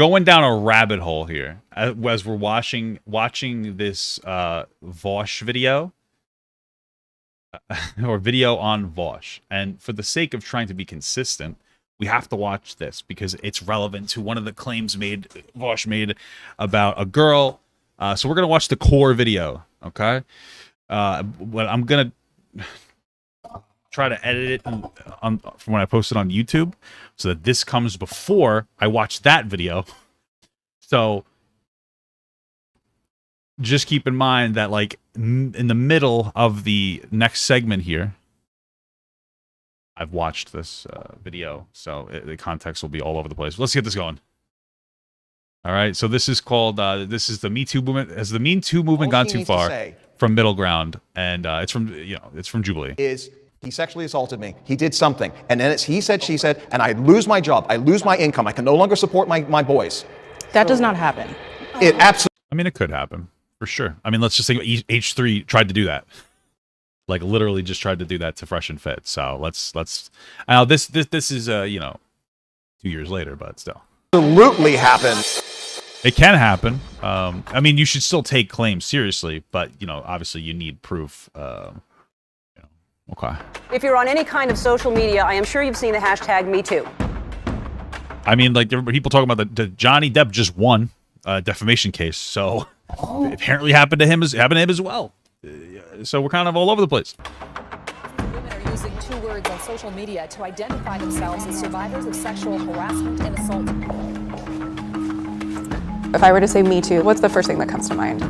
going down a rabbit hole here as we're watching this Vosh video or video on Vosh, and for the sake of trying to be consistent, we have to watch this because it's relevant to one of the claims Vosh made about a girl. So we're gonna watch the core video, okay? But I'm gonna try to edit it from when I post it on YouTube so that this comes before I watch that video. So just keep in mind that, like, in the middle of the next segment here, I've watched this video, so the context will be all over the place. Let's get this going. All right, so this is called, this is the Me Too movement. Has the Me Too movement gone too far? From Middle Ground, and it's from Jubilee. He sexually assaulted me. He did something. And then it's he said, she said, and I lose my job. I lose my income. I can no longer support my boys. That does not happen. It absolutely... I mean, it could happen, for sure. I mean, let's just think H3 tried to do that. Like, literally just tried to do that to Fresh and Fit. So let's now this is 2 years later, but still. Absolutely happen. It can happen. I mean, you should still take claims seriously, but, obviously you need proof. Okay. If you're on any kind of social media, I am sure you've seen the hashtag #MeToo. I mean, like, people talking about the Johnny Depp just won a defamation case, so it apparently happened to him as well. So we're kind of all over the place. Women are using 2 words on social media to identify themselves as survivors of sexual harassment and assault. If I were to say Me Too, what's the first thing that comes to mind?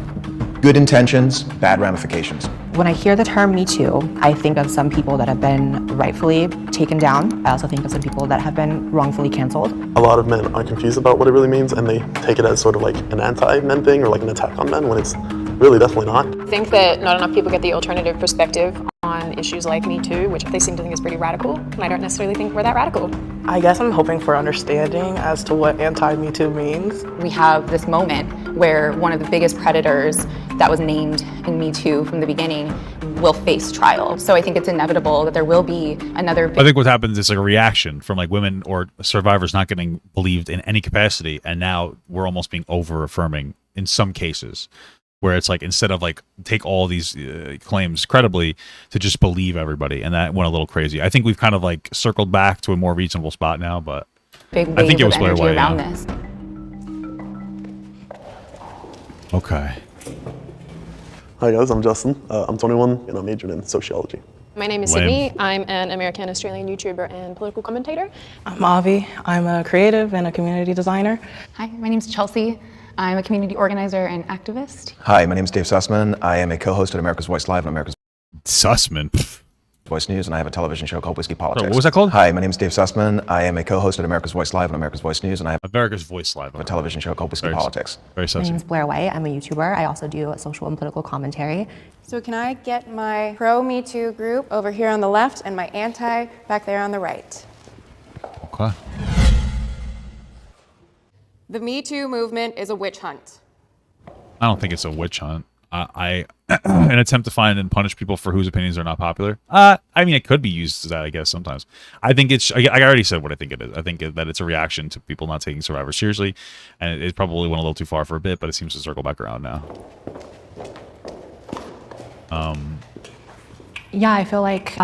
Good intentions, bad ramifications. When I hear the term Me Too, I think of some people that have been rightfully taken down. I also think of some people that have been wrongfully canceled. A lot of men are confused about what it really means, and they take it as sort of like an anti-men thing or like an attack on men when it's really definitely not. I think that not enough people get the alternative perspective on issues like Me Too, which they seem to think is pretty radical, and I don't necessarily think we're that radical. I guess I'm hoping for understanding as to what anti-Me Too means. We have this moment where one of the biggest predators that was named in Me Too from the beginning will face trial. So I think it's inevitable that there will be another... I think what happens is like a reaction from like women or survivors not getting believed in any capacity, and now we're almost being over-affirming in some cases, where it's like, instead of like take all these claims credibly, to just believe everybody, and that went a little crazy. I think we've kind of like circled back to a more reasonable spot now, but big I think it was energy Blair around White. this. Okay. Hi guys, I'm Justin. I'm 21 and I'm majoring in sociology. My name is Sydney. I'm an American-Australian YouTuber and political commentator. I'm Avi. I'm a creative and a community designer. Hi, my name's Chelsea. I'm a community organizer and activist. Hi, my name is Dave Sussman. I am a co-host at America's Voice Live and America's Sussman. Voice News, and I have a television show called Whiskey Politics. What was that called? Hi, my name is Dave Sussman. I am a co-host at America's Voice Live and America's Voice News, and I have America's Voice Live, a television show called Whiskey Politics. Very My name sussy. is Blair White. I'm a YouTuber. I also do social and political commentary. So can I get my pro-Me Too group over here on the left and my anti back there on the right? Okay. The Me Too movement is a witch hunt. I don't think it's a witch hunt. An attempt to find and punish people for whose opinions are not popular. I mean, it could be used as that, I guess, sometimes. I think it's, I already said what I think it is. I think that it's a reaction to people not taking survivors seriously, and it probably went a little too far for a bit, but it seems to circle back around now. Yeah, I feel like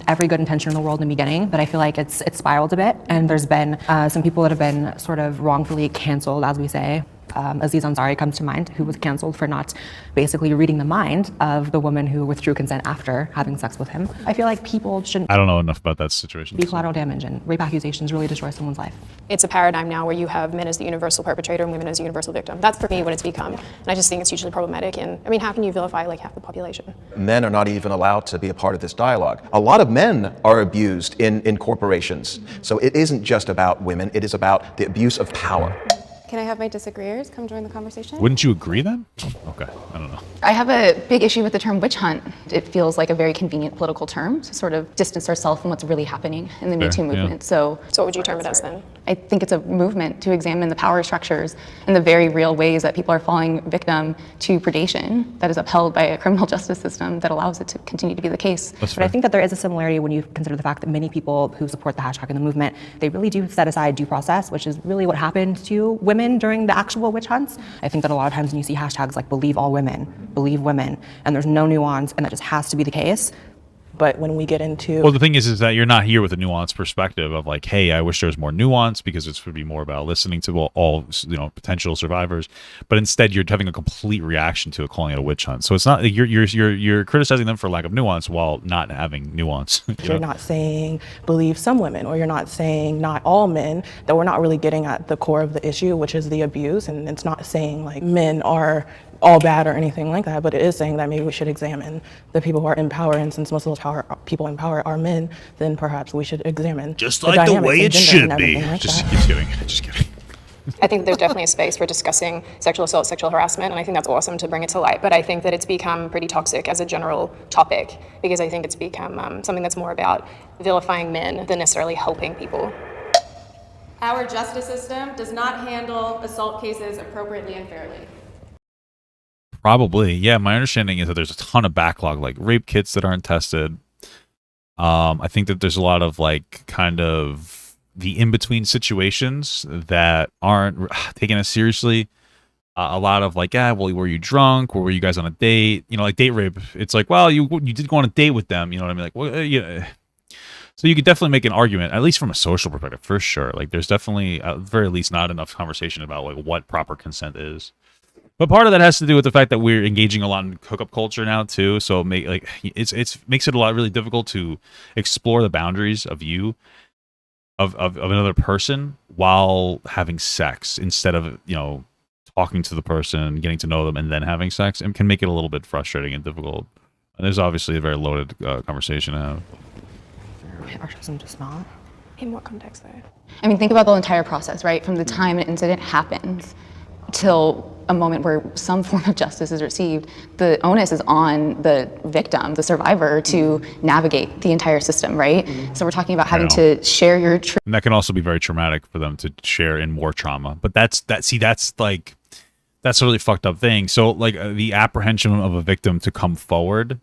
every good intention in the world in the beginning, but I feel like it's spiraled a bit, and there's been some people that have been sort of wrongfully canceled, as we say. Aziz Ansari comes to mind, who was canceled for not basically reading the mind of the woman who withdrew consent after having sex with him. I feel like people shouldn't... I don't know enough about that situation. ...be collateral damage, and rape accusations really destroy someone's life. It's a paradigm now where you have men as the universal perpetrator and women as the universal victim. That's for me what it's become. And I just think it's hugely problematic. And I mean, how can you vilify like half the population? Men are not even allowed to be a part of this dialogue. A lot of men are abused in corporations. So it isn't just about women, it is about the abuse of power. Can I have my disagreeers come join the conversation? Wouldn't you agree then? Okay, I don't know. I have a big issue with the term witch hunt. It feels like a very convenient political term to sort of distance ourselves from what's really happening in the Me Too movement. Yeah. So what would you term it as then? I think it's a movement to examine the power structures and the very real ways that people are falling victim to predation that is upheld by a criminal justice system that allows it to continue to be the case. But I think that there is a similarity when you consider the fact that many people who support the hashtag and the movement, they really do set aside due process, which is really what happened to women women during the actual witch hunts. I think that a lot of times when you see hashtags like believe all women, and there's no nuance, and that just has to be the case. But when we get into Well, the thing is that you're not here with a nuanced perspective of like, hey, I wish there was more nuance because this would be more about listening to all potential survivors, but instead you're having a complete reaction to it, calling it a witch hunt. So it's not you're criticizing them for lack of nuance while not having nuance. you're not saying believe some women, or you're not saying not all men, that we're not really getting at the core of the issue, which is the abuse. And it's not saying like men are all bad or anything like that, but it is saying that maybe we should examine the people who are in power, and since most of those people in power are men, then perhaps we should examine just like the way it should be. Just kidding. I think there's definitely a space for discussing sexual assault, sexual harassment, and I think that's awesome to bring it to light. But I think that it's become pretty toxic as a general topic, because I think it's become something that's more about vilifying men than necessarily helping people. Our justice system does not handle assault cases appropriately and fairly. Probably, yeah. My understanding is that there's a ton of backlog, like rape kits that aren't tested. I think that there's a lot of like kind of the in-between situations that aren't taken as seriously. A lot of like, well, were you drunk, or were you guys on a date? Like date rape. It's like, well, you did go on a date with them. You know what I mean? Like, well, yeah. So you could definitely make an argument, at least from a social perspective, for sure. Like, there's definitely, at the very least, not enough conversation about like what proper consent is. But part of that has to do with the fact that we're engaging a lot in hookup culture now too. So it makes it a lot really difficult to explore the boundaries of another person while having sex, instead of talking to the person, getting to know them, and then having sex, and can make it a little bit frustrating and difficult. And there's obviously a very loaded conversation to have. Just not. In what context though? I mean, think about the entire process, right? From the time an incident happens till a moment where some form of justice is received, the onus is on the victim, the survivor, to navigate the entire system, right? So we're talking about having to share your truth. And that can also be very traumatic for them to share in more trauma. But that's a really fucked up thing. So like the apprehension of a victim to come forward,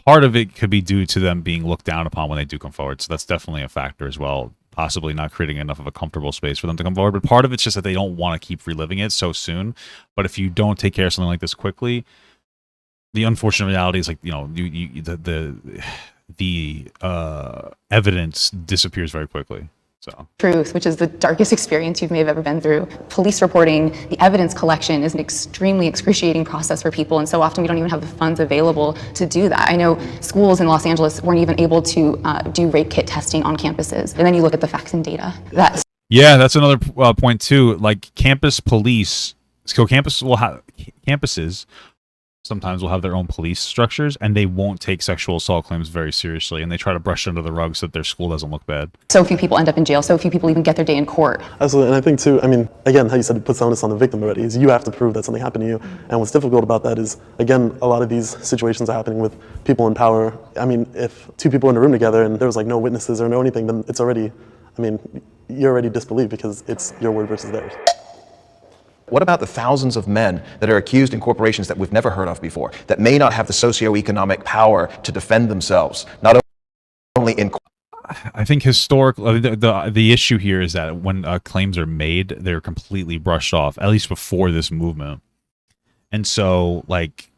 part of it could be due to them being looked down upon when they do come forward. So that's definitely a factor as well. Possibly not creating enough of a comfortable space for them to come forward. But part of it's just that they don't want to keep reliving it so soon. But if you don't take care of something like this quickly, the unfortunate reality is like, the evidence disappears very quickly. So Truth, which is the darkest experience you may have ever been through. Police reporting, the evidence collection is an extremely excruciating process for people, and so often we don't even have the funds available to do that. I know schools in Los Angeles weren't even able to do rape kit testing on campuses, and then you look at the facts and data. That's another point too. Like campus police, so campuses sometimes will have their own police structures, and they won't take sexual assault claims very seriously, and they try to brush it under the rug so that their school doesn't look bad. So few people end up in jail, so few people even get their day in court. Absolutely, and I think too, I mean, again, how you said it puts onus on the victim already, is you have to prove that something happened to you. And what's difficult about that is, again, a lot of these situations are happening with people in power. I mean, if two people are in a room together and there was like no witnesses or no anything, then it's already, I mean, you're already disbelieved because it's your word versus theirs. What about the thousands of men that are accused in corporations that we've never heard of before, that may not have the socioeconomic power to defend themselves, not only in... I think historically, the issue here is that when claims are made, they're completely brushed off, at least before this movement. And so, like,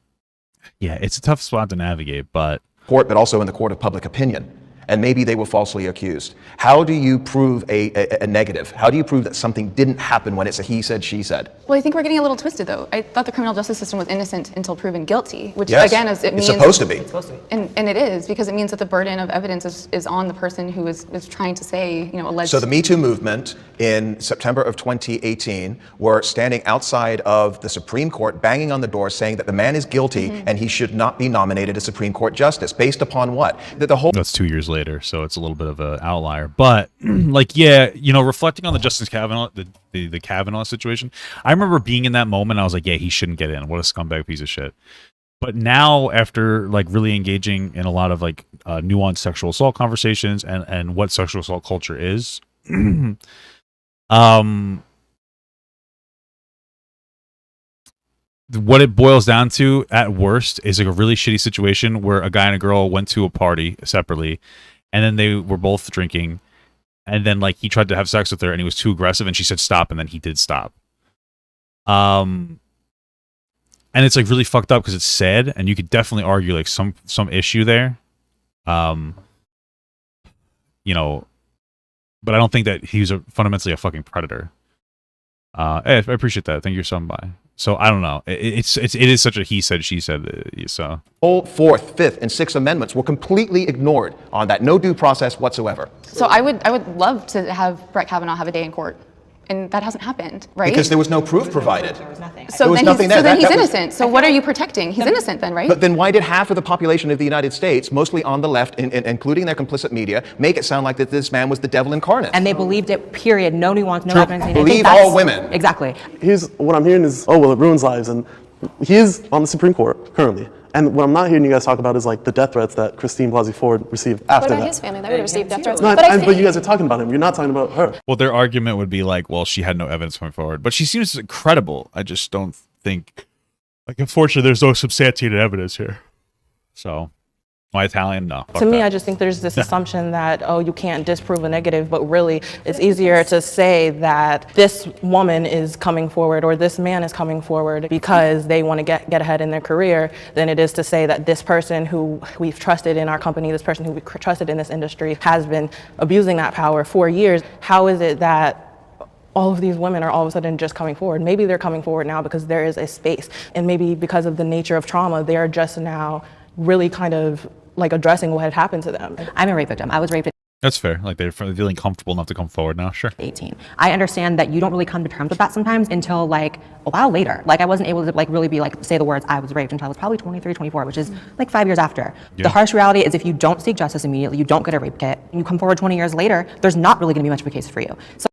yeah, it's a tough spot to navigate, but... Court, but also in the court of public opinion. And maybe they were falsely accused. How do you prove a negative? How do you prove that something didn't happen when it's a he said, she said? Well, I think we're getting a little twisted, though. I thought the criminal justice system was innocent until proven guilty, which again is it means it's supposed to be. And it is, because it means that the burden of evidence is on the person who is trying to say, alleged. So the Me Too movement in September of 2018 were standing outside of the Supreme Court, banging on the door, saying that the man is guilty and he should not be nominated as Supreme Court justice. Based upon what? That the whole... That's 2 years later, so it's a little bit of an outlier. But like, yeah, reflecting on the Justice Kavanaugh, the Kavanaugh situation, I remember being in that moment. I was like, yeah, he shouldn't get in. What a scumbag piece of shit. But now, after like really engaging in a lot of like nuanced sexual assault conversations and what sexual assault culture is, what it boils down to at worst is like a really shitty situation where a guy and a girl went to a party separately, and then they were both drinking, and then like he tried to have sex with her and he was too aggressive and she said stop, and then he did stop. And it's like really fucked up because it's sad, and you could definitely argue like some issue there. You know, but I don't think that he's fundamentally a fucking predator. Hey, I appreciate that. Thank you, son. By. So I don't know. It is such a he said she said. So Whole Fourth, Fifth, and Sixth Amendments were completely ignored on that. No due process whatsoever. So I would love to have Brett Kavanaugh have a day in court. And that hasn't happened, right? Because there was no proof provided. So then he's innocent. So what are you protecting? He's innocent then, right? But then why did half of the population of the United States, mostly on the left, including their complicit media, make it sound like that this man was the devil incarnate? And they believed it, period. No nuance, no True. evidence. Believe all women. Exactly. What I'm hearing is, oh, well, it ruins lives. And he is on the Supreme Court currently. And what I'm not hearing you guys talk about is like the death threats that Christine Blasey Ford received after that. What about his family? They would have received death threats. No, but you guys are talking about him. You're not talking about her. Well, their argument would be like, well, she had no evidence coming forward, but she seems credible. I just don't think, like, unfortunately, there's no substantiated evidence here. So, why Italian? No. To me, I just think there's this assumption that, oh, you can't disprove a negative, but really it's easier to say that this woman is coming forward or this man is coming forward because they want to get ahead in their career than it is to say that this person who we've trusted in our company, this person who we've trusted in this industry has been abusing that power for years. How is it that all of these women are all of a sudden just coming forward? Maybe they're coming forward now because there is a space, and maybe because of the nature of trauma, they are just now really kind of like addressing what had happened to them. I'm a rape victim. I was raped at That's fair. Like they're feeling comfortable enough to come forward now. Sure. 18. I understand that you don't really come to terms with that sometimes until like a while later. Like I wasn't able to like really be like say the words I was raped until I was probably 23, 24, which is like 5 years after. Yeah. The harsh reality is if you don't seek justice immediately, you don't get a rape kit, and you come forward 20 years later, there's not really going to be much of a case for you. So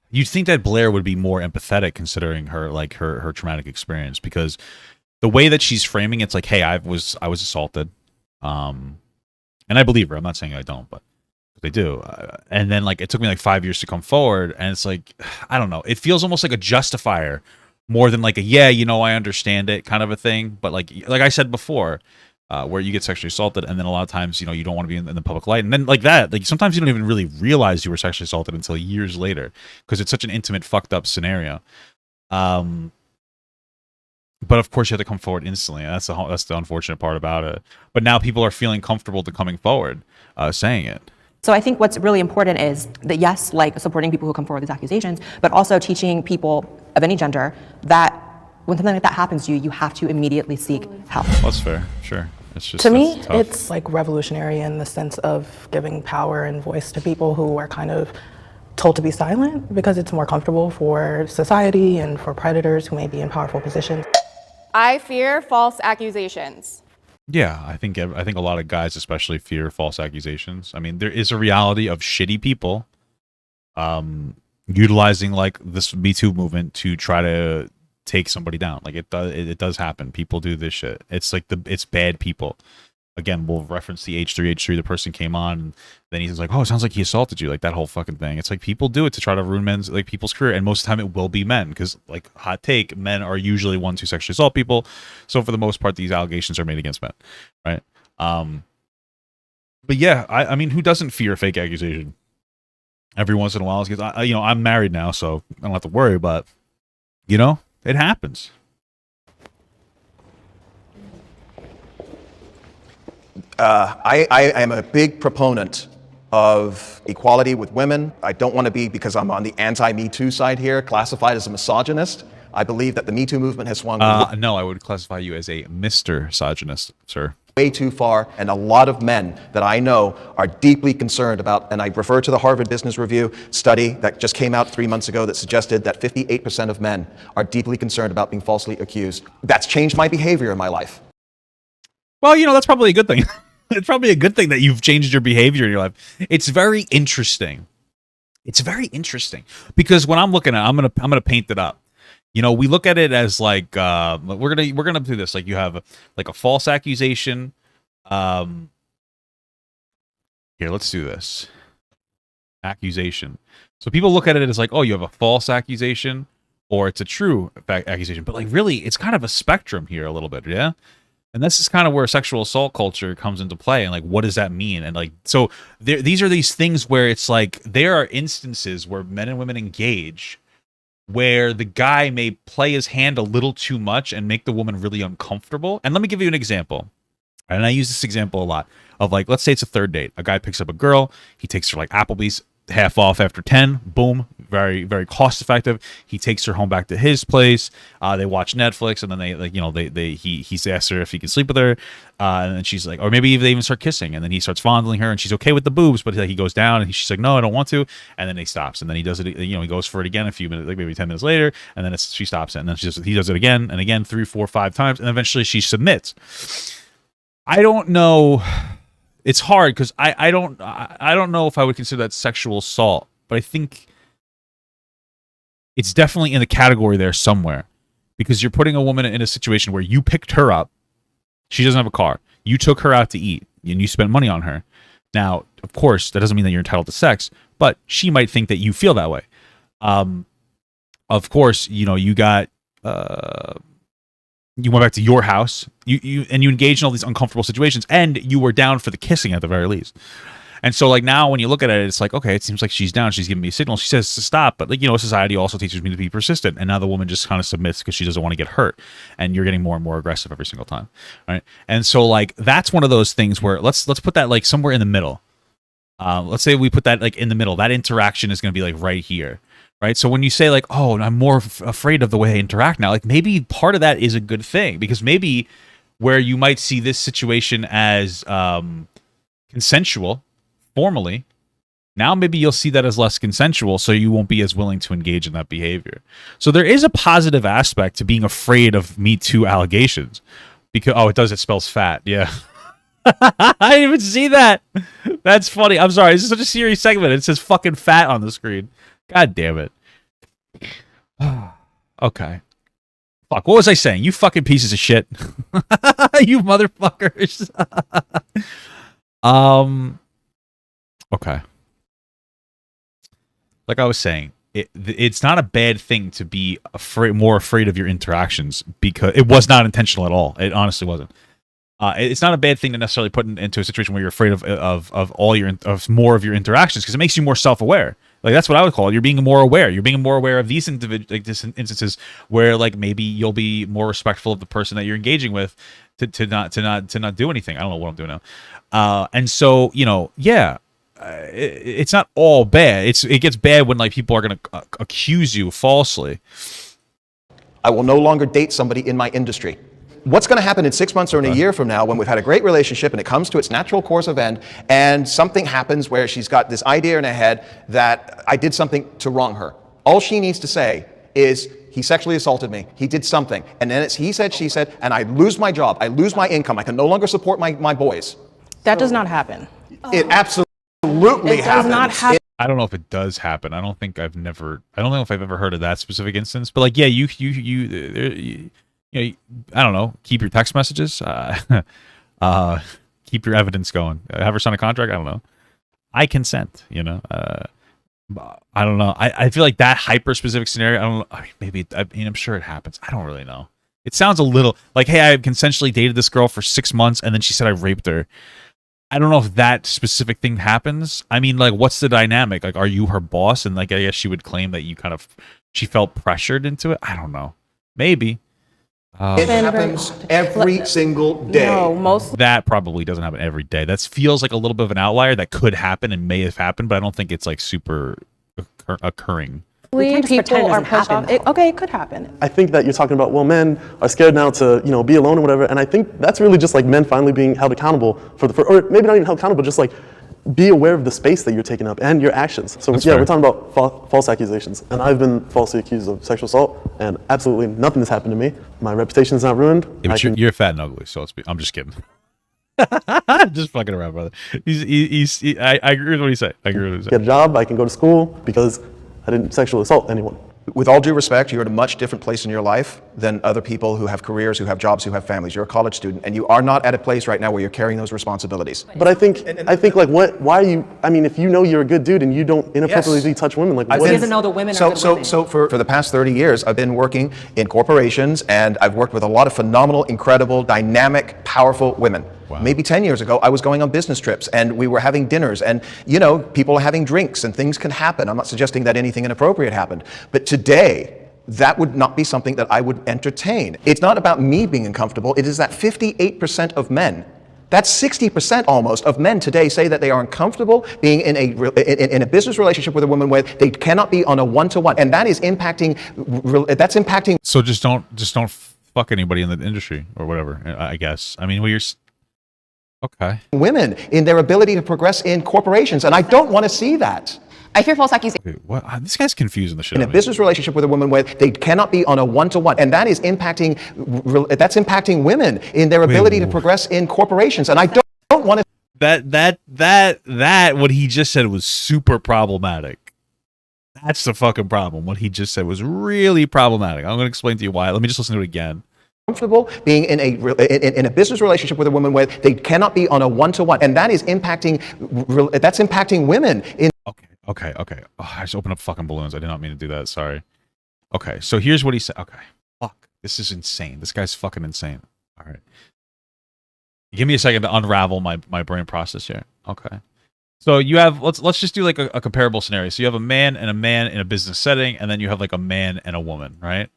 You'd think that Blair would be more empathetic considering her like her traumatic experience, because the way that she's framing it's like, hey, I was assaulted, and I believe her. I'm not saying I don't, but they do. And then like it took me like 5 years to come forward, and it's like I don't know. It feels almost like a justifier more than like a yeah, you know, I understand it kind of a thing. But like I said before, where you get sexually assaulted, and then a lot of times, you know, you don't want to be in the public light, and then like that, like sometimes you don't even really realize you were sexually assaulted until years later because it's such an intimate, fucked up scenario. But of course, you have to come forward instantly. And that's the unfortunate part about it. But now people are feeling comfortable to coming forward, saying it. So I think what's really important is that yes, like supporting people who come forward with these accusations, but also teaching people of any gender that when something like that happens to you, you have to immediately seek help. That's fair, sure. It's just to me, tough. it's like revolutionary in the sense of giving power and voice to people who are kind of told to be silent because it's more comfortable for society and for predators who may be in powerful positions. I fear false accusations. Yeah, I think a lot of guys especially fear false accusations. I mean, there is a reality of shitty people utilizing like this Me Too movement to try to take somebody down. Like it does happen. People do this shit. It's like it's bad people. Again, we'll reference the H3. The person came on, and then he's like, "Oh, it sounds like he assaulted you." Like that whole fucking thing. It's like people do it to try to ruin people's career, and most of the time it will be men, because like hot take, men are usually ones who sexually assault people. So for the most part, these allegations are made against men, right? But yeah, I mean, who doesn't fear a fake accusation? Every once in a while, because I'm married now, so I don't have to worry. But you know, it happens. I am a big proponent of equality with women. I don't want to be, because I'm on the anti-Me Too side here, classified as a misogynist. I believe that the Me Too movement has swung no, I would classify you as a Mr. Misogynist, sir. Way too far, and a lot of men that I know are deeply concerned about, and I refer to the Harvard Business Review study that just came out 3 months ago that suggested that 58% of men are deeply concerned about being falsely accused. That's changed my behavior in my life. Well, that's probably a good thing. It's probably a good thing that you've changed your behavior in your life. It's very interesting. It's very interesting because when I'm looking at it, I'm gonna paint it up. We look at it as like we're gonna do this. Like you have like a false accusation. Here, let's do this. Accusation. So people look at it as like, oh, you have a false accusation, or it's a true accusation. But like really, it's kind of a spectrum here a little bit, yeah. And this is kind of where sexual assault culture comes into play, and like, what does that mean? And like, so these are these things where it's like there are instances where men and women engage where the guy may play his hand a little too much and make the woman really uncomfortable. And let me give you an example. And I use this example a lot of, like, let's say it's a third date. A guy picks up a girl. He takes her like Applebee's, half off after 10. Boom. Very, very cost effective. He takes her home back to his place. They watch Netflix, and then he asks her if he can sleep with her. And then she's like, or maybe they even start kissing, and then he starts fondling her, and she's okay with the boobs, but he goes down, and she's like, no, I don't want to. And then he stops, and then he does it. He goes for it again a few minutes, like maybe 10 minutes later, and then she stops it, and then he does it again and again, 3, 4, 5 times, and eventually she submits. I don't know. It's hard because I don't know if I would consider that sexual assault, but I think it's definitely in the category there somewhere, because you're putting a woman in a situation where you picked her up. She doesn't have a car. You took her out to eat and you spent money on her. Now, of course, that doesn't mean that you're entitled to sex, but she might think that you feel that way. Of course, you got you went back to your house, you engaged in all these uncomfortable situations, and you were down for the kissing at the very least. And so, like, now when you look at it, it's like, okay, it seems like she's down. She's giving me a signal. She says to stop, but, like, society also teaches me to be persistent. And now the woman just kind of submits because she doesn't want to get hurt. And you're getting more and more aggressive every single time, right? And so, like, that's one of those things where let's put that, like, somewhere in the middle. Let's say we put that, like, in the middle. That interaction is going to be, like, right here, right? So when you say, like, oh, I'm more afraid of the way I interact now, like, maybe part of that is a good thing, because maybe where you might see this situation as consensual formally, now maybe you'll see that as less consensual, so you won't be as willing to engage in that behavior. So there is a positive aspect to being afraid of Me Too allegations, because it spells fat. Yeah. I didn't even see that. That's funny. I'm sorry. This is such a serious segment. It says fucking fat on the screen. God damn it. Okay. Fuck. What was I saying? You fucking pieces of shit. You motherfuckers. Okay. Like I was saying, it's not a bad thing to be more afraid of your interactions, because it was not intentional at all. It honestly wasn't. It's not a bad thing to necessarily put into a situation where you're afraid of more of your interactions, because it makes you more self-aware. Like, that's what I would call it. You're being more aware. You're being more aware of these instances where, like, maybe you'll be more respectful of the person that you're engaging with to not do anything. I don't know what I'm doing now. And so, yeah. It's not all bad. It gets bad when, like, people are going to accuse you falsely. I will no longer date somebody in my industry. What's going to happen in 6 months or in a year from now, when we've had a great relationship and it comes to its natural course of end, and something happens where she's got this idea in her head that I did something to wrong her? All she needs to say is, he sexually assaulted me, he did something, and then it's he said, she said, and I lose my job, I lose my income, I can no longer support my boys. That does not happen. It absolutely It does not happen. I don't know if it does happen. I don't know if I've ever heard of that specific instance. But, like, yeah, you I don't know. Keep your text messages. Keep your evidence going. Have her sign a contract. I don't know. I consent. I don't know. I feel like that hyper specific scenario. I don't know. I mean, I'm sure it happens. I don't really know. It sounds a little like, hey, I consensually dated this girl for 6 months, and then she said I raped her. I don't know if that specific thing happens. I mean, like, what's the dynamic? Like, are you her boss? And, like, I guess she would claim that she felt pressured into it. I don't know. Maybe. It happens every single day. No, that probably doesn't happen every day. That feels like a little bit of an outlier that could happen and may have happened, but I don't think it's, like, super occurring. People are pushed off. Okay, it could happen. I think that you're talking about, well, men are scared now to, be alone or whatever, and I think that's really just like men finally being held accountable or maybe not even held accountable, just like be aware of the space that you're taking up and your actions. So we're talking about false accusations, and I've been falsely accused of sexual assault, and absolutely nothing has happened to me. My reputation is not ruined. Yeah, but you're fat and ugly, so I'm just kidding. Just fucking around, brother. I agree with what you say. Get a job, I can go to school because I didn't sexually assault anyone. With all due respect, you're at a much different place in your life than other people who have careers, who have jobs, who have families. You're a college student, and you are not at a place right now where you're carrying those responsibilities. But I think like, why are you, I mean, if you know you're a good dude and you don't inappropriately touch women, like, he doesn't know the women are good women. So for the past 30 years, I've been working in corporations, and I've worked with a lot of phenomenal, incredible, dynamic, powerful women. Wow. Maybe 10 years ago, I was going on business trips and we were having dinners and, you know, people are having drinks and things can happen. I'm not suggesting that anything inappropriate happened. But today, that would not be something that I would entertain. It's not about me being uncomfortable. It is that 58% of men, that's 60% almost of men today say that they are uncomfortable being in a business relationship with a woman where they cannot be on a one-to-one. And that is impacting, So just don't fuck anybody in the industry or whatever, I guess. I mean, okay. Women in their ability to progress in corporations. And I don't want to see that. I fear false accusations. Okay, what? This guy's confusing the shit In out a of me. business relationship with a woman where they cannot be on a one-to-one. And that is impacting women in their ability to progress in corporations. And I don't want to. That what he just said was super problematic. That's the fucking problem. What he just said was really problematic. I'm going to explain to you why. Let me just listen to it again. Comfortable being in a business relationship with a woman where they cannot be on a one-to-one. And that is impacting women in. Okay. Oh, I just opened up fucking balloons. I did not mean to do that. Sorry. Okay, so here's what he said. Okay. Fuck. This is insane. This guy's fucking insane. All right. Give me a second to unravel my brain process here. Okay. So you have, let's just do like a comparable scenario. So you have a man in a business setting, and then you have like a man and a woman, right?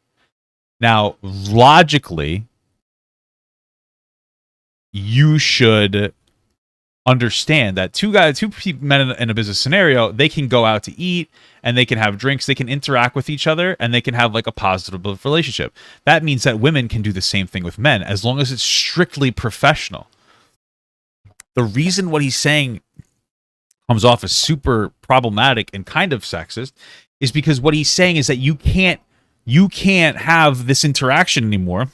Now, logically, you should understand that two men in a business scenario, they can go out to eat and they can have drinks, they can interact with each other, and they can have like a positive relationship. That means that women can do the same thing with men as long as it's strictly professional. The reason what he's saying comes off as super problematic and kind of sexist is because what he's saying is that you can't have this interaction anymore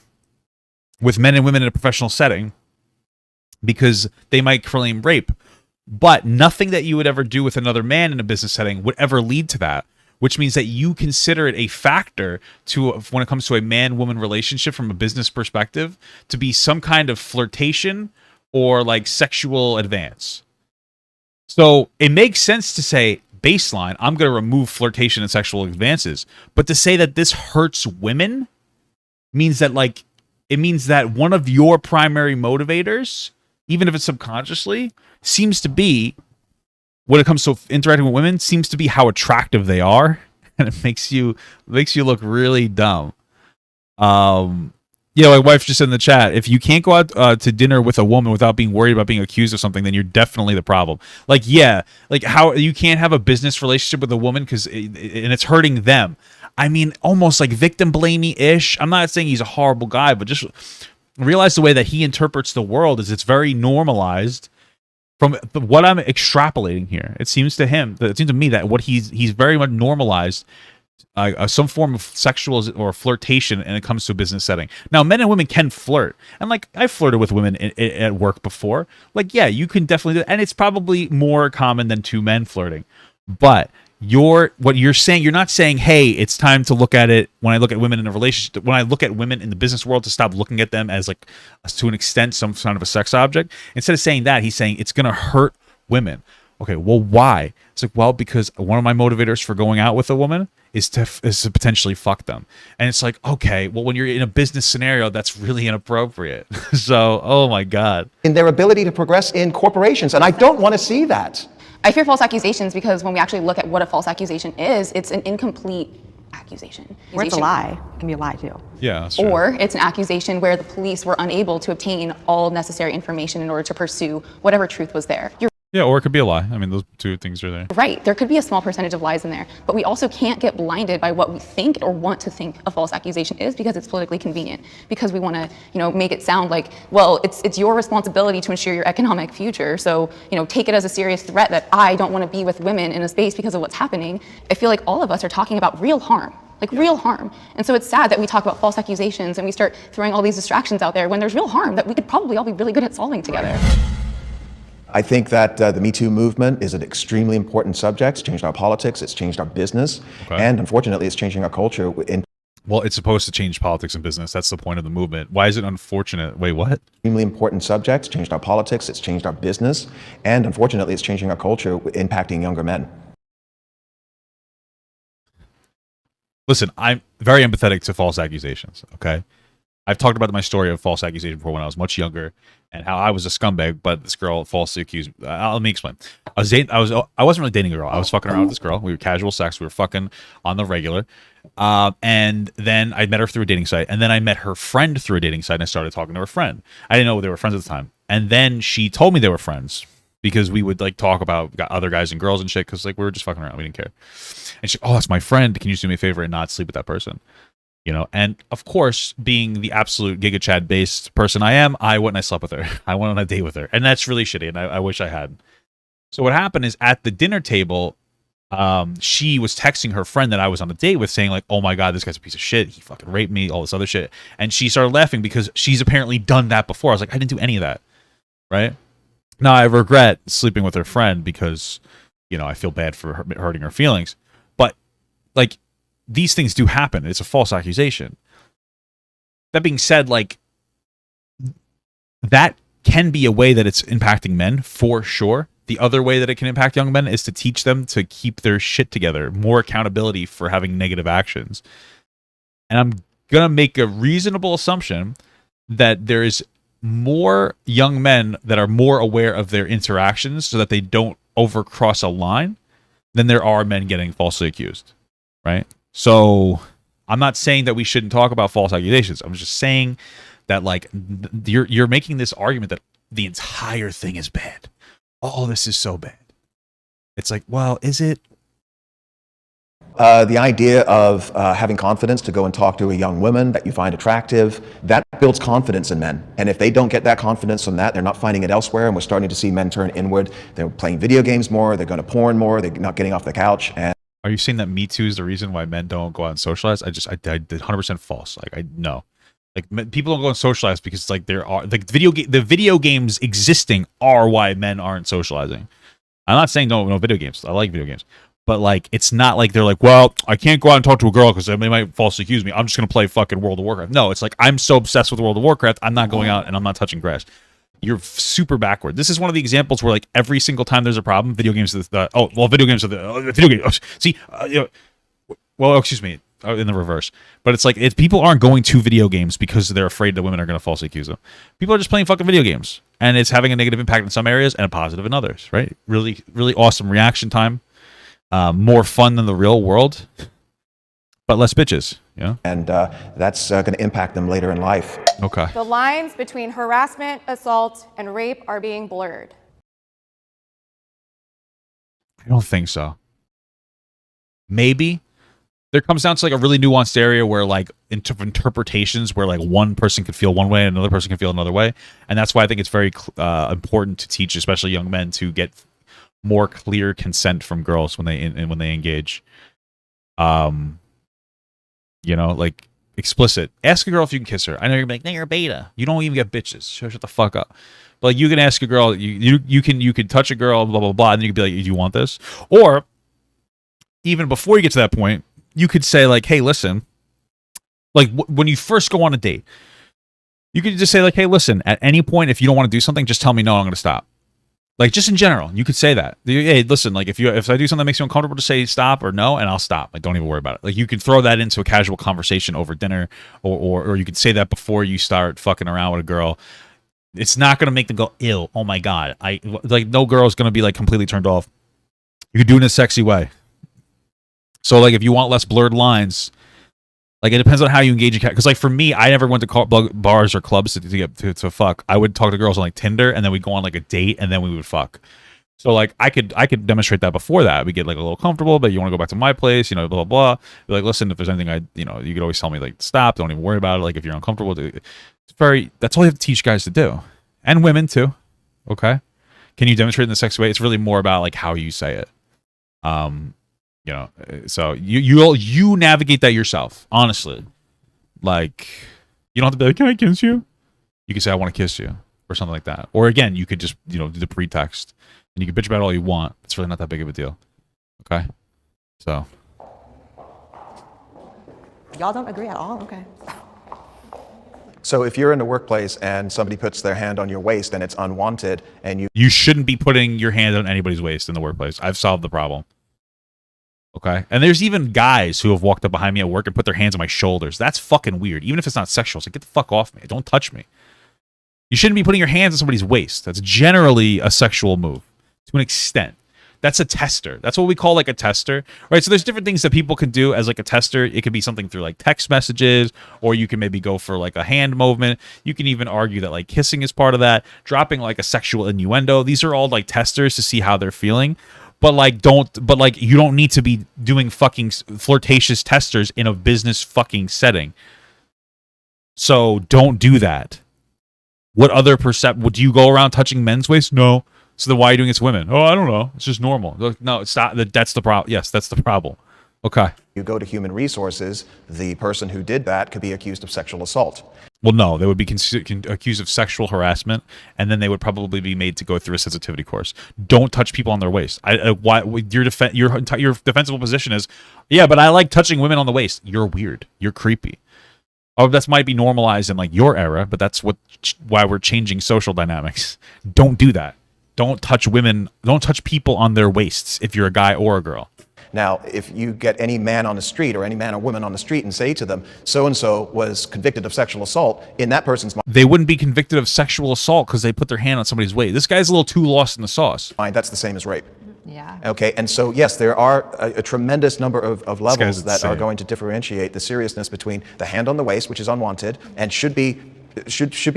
with men and women in a professional setting because they might claim rape. But nothing that you would ever do with another man in a business setting would ever lead to that, which means that you consider it a factor to, when it comes to a man-woman relationship from a business perspective, to be some kind of flirtation or like sexual advance. So it makes sense to say, baseline, I'm going to remove flirtation and sexual advances. But to say that this hurts women means that, like, it means that one of your primary motivators, even if it's subconsciously, seems to be, when it comes to interacting with women, seems to be how attractive they are. And it makes you look really dumb. Yeah, my wife just said in the chat, if you can't go out to dinner with a woman without being worried about being accused of something, then you're definitely the problem. Like, yeah, like how you can't have a business relationship with a woman because and it's hurting them. I mean, almost like victim blamey-ish. I'm not saying he's a horrible guy, but just realize the way that he interprets the world is it's very normalized. From what I'm extrapolating here, it seems to me that what he's very much normalized some form of sexual or flirtation, and it comes to a business setting. Now, men and women can flirt, and like I've flirted with women at work before. Like, yeah, you can definitely do that, and it's probably more common than two men flirting. But what you're saying, you're not saying, hey, it's time to look at it when I look at women in a relationship, when I look at women in the business world, to stop looking at them as, like, to an extent, some kind of a sex object. Instead of saying that, he's saying it's going to hurt women. Okay, well, why? It's like, well, because one of my motivators for going out with a woman is to potentially fuck them. And it's like, okay, well, when you're in a business scenario, that's really inappropriate. So, oh my God. In their ability to progress in corporations, and I don't want to see that. I fear false accusations because when we actually look at what a false accusation is, it's an incomplete accusation. Or it's a lie. It can be a lie too. Yeah, that's true. Or it's an accusation where the police were unable to obtain all necessary information in order to pursue whatever truth was there. Yeah, or it could be a lie. I mean, those two things are there. Right. There could be a small percentage of lies in there, but we also can't get blinded by what we think or want to think a false accusation is because it's politically convenient. Because we want to, make it sound like, well, it's your responsibility to ensure your economic future. So, take it as a serious threat that I don't want to be with women in a space because of what's happening. I feel like all of us are talking about real harm. Like real harm. And so it's sad that we talk about false accusations and we start throwing all these distractions out there when there's real harm that we could probably all be really good at solving together. I think that the Me Too movement is an extremely important subject. It's changed our politics, it's changed our business, and unfortunately, it's changing our culture. Well, it's supposed to change politics and business. That's the point of the movement. Why is it unfortunate? Wait, what? Extremely important subject. It's changed our politics, it's changed our business, and unfortunately, it's changing our culture, impacting younger men. Listen, I'm very empathetic to false accusations, okay? I've talked about my story of false accusation before when I was much younger, and how I was a scumbag, but this girl falsely accused. Let me explain. I wasn't really dating a girl. I was fucking around with this girl. We were casual sex. We were fucking on the regular. And then I met her through a dating site, and then I met her friend through a dating site, and I started talking to her friend. I didn't know they were friends at the time, and then she told me they were friends because we would like talk about other guys and girls and shit because like we were just fucking around. We didn't care. And she, oh, that's my friend. Can you just do me a favor and not sleep with that person? You know, and of course, being the absolute Giga Chad based person I am, I went and I slept with her. I went on a date with her, and that's really shitty. And I wish I had. So what happened is at the dinner table, she was texting her friend that I was on a date with, saying like, "Oh my god, this guy's a piece of shit. He fucking raped me. All this other shit." And she started laughing because she's apparently done that before. I was like, I didn't do any of that, right? Now I regret sleeping with her friend because, you know, I feel bad for hurting her feelings, but like. These things do happen. It's a false accusation. That being said, like, that can be a way that it's impacting men for sure. The other way that it can impact young men is to teach them to keep their shit together, more accountability for having negative actions. And I'm going to make a reasonable assumption that there is more young men that are more aware of their interactions so that they don't overcross a line than there are men getting falsely accused, right? So I'm not saying that we shouldn't talk about false accusations. I'm just saying that like you're making this argument that the entire thing is bad. Oh, this is so bad. It's like, well, is it? The idea of having confidence to go and talk to a young woman that you find attractive, that builds confidence in men. And if they don't get that confidence from that, they're not finding it elsewhere. And we're starting to see men turn inward. They're playing video games more. They're going to porn more. They're not getting off the couch. And are you saying that Me Too is the reason why men don't go out and socialize? I did 100% false. Like, I no. Like, people don't go and socialize because like there are like the video games existing are why men aren't socializing. I'm not saying no video games. I like video games. But like it's not like they're like, well, I can't go out and talk to a girl because they might falsely accuse me. I'm just gonna play fucking World of Warcraft. No, it's like I'm so obsessed with World of Warcraft, I'm not going out and I'm not touching grass. You're super backward. This is one of the examples where like every single time there's a problem, video games are video games are the video games. See, well, excuse me, in the reverse. But it's like people aren't going to video games because they're afraid that women are going to falsely accuse them. People are just playing fucking video games, and it's having a negative impact in some areas and a positive in others. Right? Really, really awesome reaction time. More fun than the real world, but less bitches. Yeah. And that's going to impact them later in life. Okay. The lines between harassment, assault, and rape are being blurred. I don't think so. Maybe. There comes down to like a really nuanced area where like interpretations where like one person could feel one way and another person can feel another way. And that's why I think it's very important to teach, especially young men, to get more clear consent from girls when they engage. You know, like explicit. Ask a girl if you can kiss her. I know you're gonna be like, no, you're a beta. You don't even get bitches. Shut the fuck up. But like, you can ask a girl. You can touch a girl. Blah blah blah. And then you can be like, do you want this? Or even before you get to that point, you could say like, hey, listen. Like when you first go on a date, you could just say like, hey, listen. At any point, if you don't want to do something, just tell me no. I'm gonna stop. Like just in general, you could say that. Hey, listen, like if I do something that makes you uncomfortable, just say stop or no, and I'll stop. Like don't even worry about it. Like you can throw that into a casual conversation over dinner, or you could say that before you start fucking around with a girl. It's not gonna make them go, ew, oh my god. Like no girl's gonna be like completely turned off. You could do it in a sexy way. So like if you want less blurred lines, like it depends on how you engage a cat. Because like for me, I never went to bars or clubs to fuck. I would talk to girls on like Tinder, and then we'd go on like a date, and then we would fuck. So like I could demonstrate that before that. We get like a little comfortable, but you want to go back to my place, you know, blah blah blah. Be like, listen, if there's anything you could always tell me like stop. Don't even worry about it. Like if you're uncomfortable, that's all you have to teach guys to do, and women too. Okay, can you demonstrate in the sexy way? It's really more about like how you say it. You know, so you navigate that yourself, honestly. Like, you don't have to be like, can I kiss you? You can say, I want to kiss you, or something like that. Or again, you could just, do the pretext, and you can bitch about it all you want. It's really not that big of a deal. Okay? So. Y'all don't agree at all? Okay. So if you're in the workplace and somebody puts their hand on your waist and it's unwanted, and you shouldn't be putting your hand on anybody's waist in the workplace. I've solved the problem. Okay. And there's even guys who have walked up behind me at work and put their hands on my shoulders. That's fucking weird. Even if it's not sexual, it's like, get the fuck off me. Don't touch me. You shouldn't be putting your hands on somebody's waist. That's generally a sexual move to an extent. That's a tester. That's what we call like a tester, right? So there's different things that people can do as like a tester. It could be something through like text messages, or you can maybe go for like a hand movement. You can even argue that like kissing is part of that, dropping like a sexual innuendo. These are all like testers to see how they're feeling. But you don't need to be doing fucking flirtatious testers in a business fucking setting. So don't do that. What other would you go around touching men's waist? No. So then why are you doing it to women? Oh, I don't know. It's just normal. Like, no, it's not. That's the problem. Yes, that's the problem. Okay. You go to human resources, the person who did that could be accused of sexual assault. Well, no, they would be accused of sexual harassment, and then they would probably be made to go through a sensitivity course. Don't touch people on their waist. Why your defensible position is, yeah, but I like touching women on the waist. You're weird. You're creepy. Oh, that might be normalized in like your era, but that's why we're changing social dynamics. Don't do that. Don't touch women. Don't touch people on their waists if you're a guy or a girl. Now, if you get any man on the street or any man or woman on the street and say to them, so-and-so was convicted of sexual assault, in that person's mind, they wouldn't be convicted of sexual assault because they put their hand on somebody's waist. This guy's a little too lost in the sauce. That's the same as rape. Yeah. Okay, and so yes, there are a tremendous number of levels that insane. are going to differentiate the seriousness between the hand on the waist, which is unwanted, and should be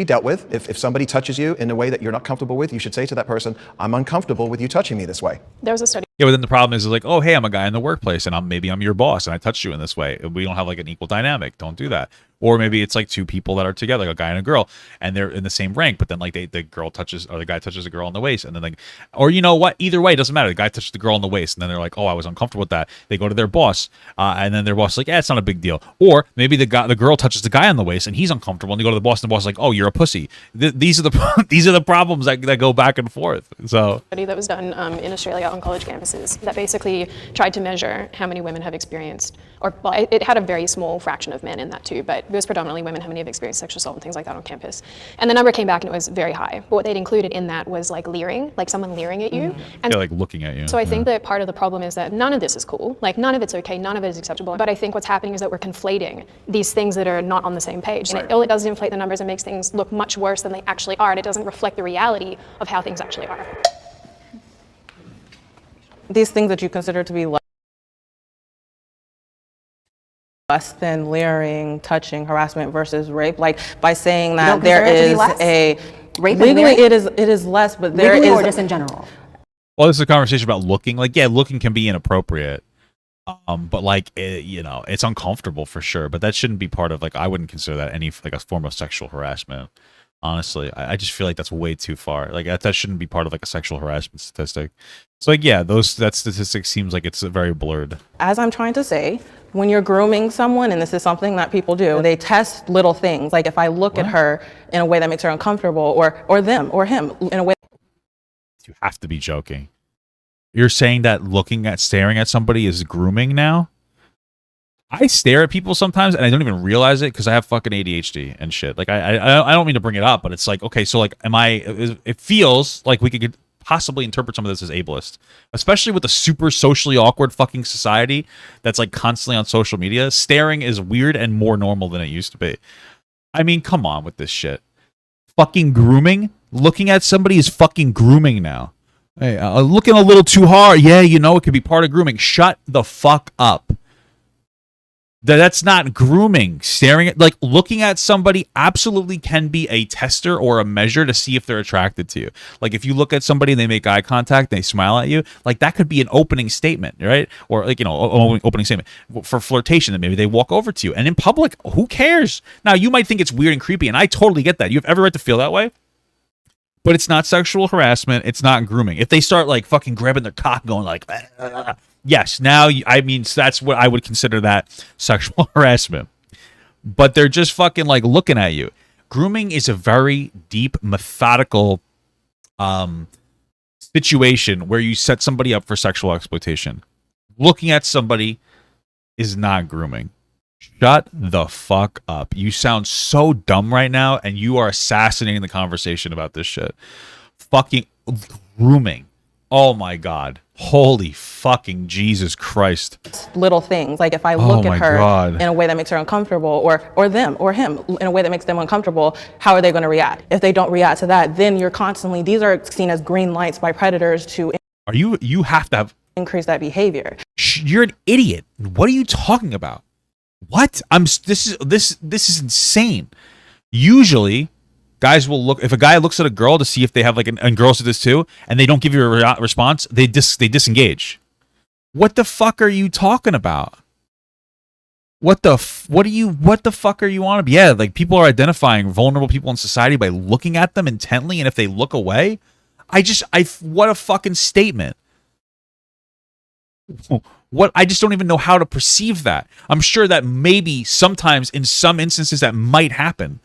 dealt with. If somebody touches you in a way that you're not comfortable with, you should say to that person, I'm uncomfortable with you touching me this way. There was a study. Yeah, but then the problem is like, oh, hey, I'm a guy in the workplace, and I'm your boss, and I touched you in this way. We don't have like an equal dynamic. Don't do that. Or maybe it's like two people that are together, like a guy and a girl, and they're in the same rank, but then like the guy touches a girl on the waist, and then like, or you know what? Either way, it doesn't matter. The guy touches the girl on the waist, and then they're like, oh, I was uncomfortable with that. They go to their boss, and then their boss is like, yeah, it's not a big deal. Or maybe the girl touches the guy on the waist, and he's uncomfortable, and they go to the boss, and the boss is like, oh, you're a pussy. These are the problems that go back and forth. So Study that was done in Australia on college campuses that basically tried to measure how many women have experienced, it had a very small fraction of men in that too, but it was predominantly women how many have experienced sexual assault and things like that on campus. And the number came back and it was very high. But what they'd included in that was like leering, like someone leering at you. And yeah, like looking at you. so I think that part of the problem is that none of this is cool. Like none of it's okay, none of it is acceptable. But I think what's happening is that we're conflating these things that are not on the same page. And all it does is inflate the numbers and makes things look much worse than they actually are. And it doesn't reflect the reality of how things actually are. These things that you consider to be less than layering, touching, harassment versus rape, like by saying that there is legally it is less, but there legally is or just in general. Well, this is a conversation about looking. Like, yeah, looking can be inappropriate, but like it's uncomfortable for sure. But that shouldn't be part of like I wouldn't consider that any like a form of sexual harassment. Honestly, I just feel like that's way too far. Like that shouldn't be part of like a sexual harassment statistic. So like yeah, that statistic seems like it's very blurred. As I'm trying to say, when you're grooming someone, and this is something that people do, they test little things. Like if I look at her in a way that makes her uncomfortable, or them or him in a way. You have to be joking. You're saying that staring at somebody is grooming now? I stare at people sometimes and I don't even realize it because I have fucking ADHD and shit. Like I don't mean to bring it up, but it's like, okay, so like it feels like we could possibly interpret some of this as ableist, especially with the super socially awkward fucking society that's like constantly on social media. Staring is weird and more normal than it used to be. I mean, come on with this shit. Fucking grooming? Looking at somebody is fucking grooming now. Hey, looking a little too hard. Yeah, it could be part of grooming. Shut the fuck up. That's not grooming. Staring at, like, looking at somebody absolutely can be a tester or a measure to see if they're attracted to you. Like, if you look at somebody and they make eye contact, they smile at you, like, that could be an opening statement, right? Or, like, opening statement for flirtation, that maybe they walk over to you. And in public, who cares? Now, you might think it's weird and creepy, and I totally get that. You have every right to feel that way. But it's not sexual harassment. It's not grooming. If they start, like, fucking grabbing their cock going, like, yes, now, I mean, that's what I would consider that sexual harassment. But they're just fucking, like, looking at you. Grooming is a very deep, methodical situation where you set somebody up for sexual exploitation. Looking at somebody is not grooming. Shut the fuck up. You sound so dumb right now, and you are assassinating the conversation about this shit. Fucking grooming. Oh my God. Holy fucking Jesus Christ. Little things, like if I look my at her God. in a way that makes her uncomfortable, or them or him in a way that makes them uncomfortable, how are they going to react? If they don't react to that, then you're constantly, these are seen as green lights by predators to You have to have, increase that behavior. you're an idiot. What are you talking about? What? This is insane. Usually guys will look, if a guy looks at a girl to see if they have like and girls do this too, and they don't give you a response, they disengage. What the fuck are you talking about? What the fuck are you on? Yeah, like people are identifying vulnerable people in society by looking at them intently, and if they look away, what a fucking statement. What, I just don't even know how to perceive that. I'm sure that maybe sometimes in some instances that might happen,